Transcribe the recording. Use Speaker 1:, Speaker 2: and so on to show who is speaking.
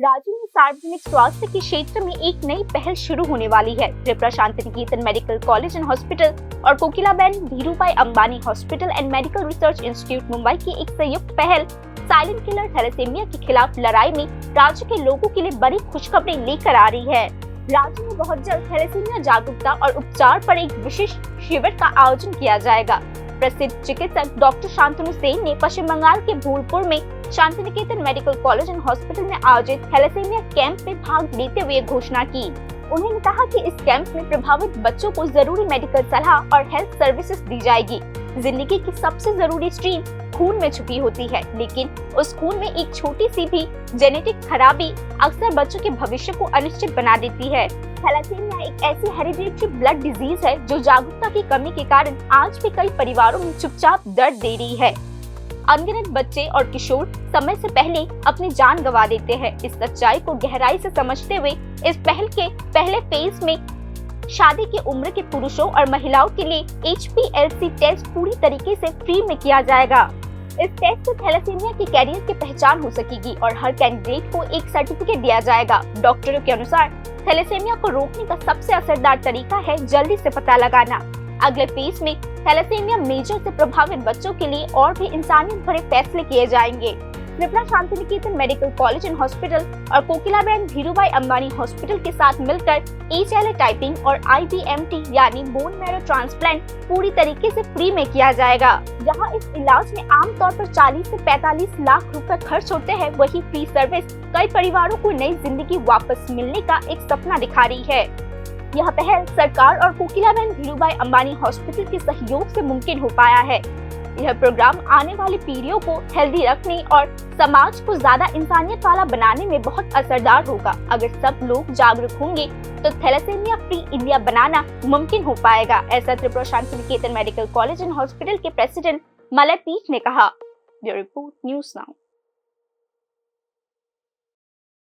Speaker 1: राज्य में सार्वजनिक स्वास्थ्य के क्षेत्र में एक नई पहल शुरू होने वाली है। Tripura Shanti Niketan medical college and hospital और Kokilaben Dhirubhai Ambani hospital and medical research institute Mumbai की एक संयुक्त पहल साइलेंट किलर थैलेसीमिया के खिलाफ लड़ाई में राज्य के लोगों के लिए बड़ी खुशखबरी लेकर आ रही है। राज्य में बहुत जल्द थैलेसीमिया जागरूकता और उपचार पर एक विशेष शिविर का आयोजन किया जाएगा। प्रसिद्ध चिकित्सक डॉक्टर शांतनु सेन ने पश्चिम बंगाल के भूलपुर में Shanti Niketan medical college and hospital में आयोजित थैलेसीमिया कैंप में भाग लेते हुए घोषणा की। उन्होंने कहा कि इस कैंप में प्रभावित बच्चों को जरूरी मेडिकल सलाह और हेल्थ सर्विसेज दी जाएगी। जिंदगी की सबसे जरूरी स्ट्रीम खून में छुपी होती है, लेकिन उस खून में एक छोटी सी भी जेनेटिक खराबी अक्सर बच्चों के भविष्य को अनिश्चित बना देती है। थैलेसीमिया एक ऐसी हेरिडिटरी ब्लड डिजीज है जो जागरूकता की कमी के कारण आज भी कई परिवारों में चुपचाप दर्द दे रही है। अनगिनत बच्चे और किशोर समय से पहले अपनी जान गंवा देते हैं। इस सच्चाई को गहराई से समझते हुए इस पहल के पहले फेज में शादी की उम्र के पुरुषों और महिलाओं के लिए HPLC टेस्ट पूरी तरीके से फ्री में किया जाएगा। इस टेस्ट से थैलेसीमिया के कैरियर की पहचान हो सकेगी और हर कैंडिडेट को एक सर्टिफिकेट दिया जाएगा। डॉक्टरों के अनुसार थैलेसीमिया को रोकने का सबसे असरदार तरीका है जल्दी से पता लगाना। अगले फेज में थैलेसीमिया मेजर से प्रभावित बच्चों के लिए और भी इंसानियत भरे फैसले किए जाएंगे। Tripura Shanti Niketan medical college and hospital और कोकिलाबेन धीरूभाई अंबानी हॉस्पिटल के साथ मिलकर HLA टाइपिंग और IBMT यानी बोन मैरो ट्रांसप्लांट पूरी तरीके से फ्री में किया जाएगा। जहां इस इलाज में आमतौर पर 40 से 45 लाख रुपए खर्च होते हैं, वही फ्री सर्विस कई परिवारों को नई जिंदगी वापस मिलने का एक सपना दिखा रही है। यह पहल सरकार और कोकिलाबेन धीरूभाई अंबानी हॉस्पिटल के सहयोग से मुमकिन हो पाया है। यह प्रोग्राम आने वाली पीढ़ियों को हेल्दी रखने और समाज को ज्यादा इंसानियत वाला बनाने में बहुत असरदार होगा। अगर सब लोग जागरूक होंगे तो थैलेसीमिया फ्री इंडिया बनाना मुमकिन हो पाएगा, ऐसा Tripura Shanti Niketan medical college and hospital के प्रेसिडेंट मलय पीठ ने कहा। Bureau report, news now.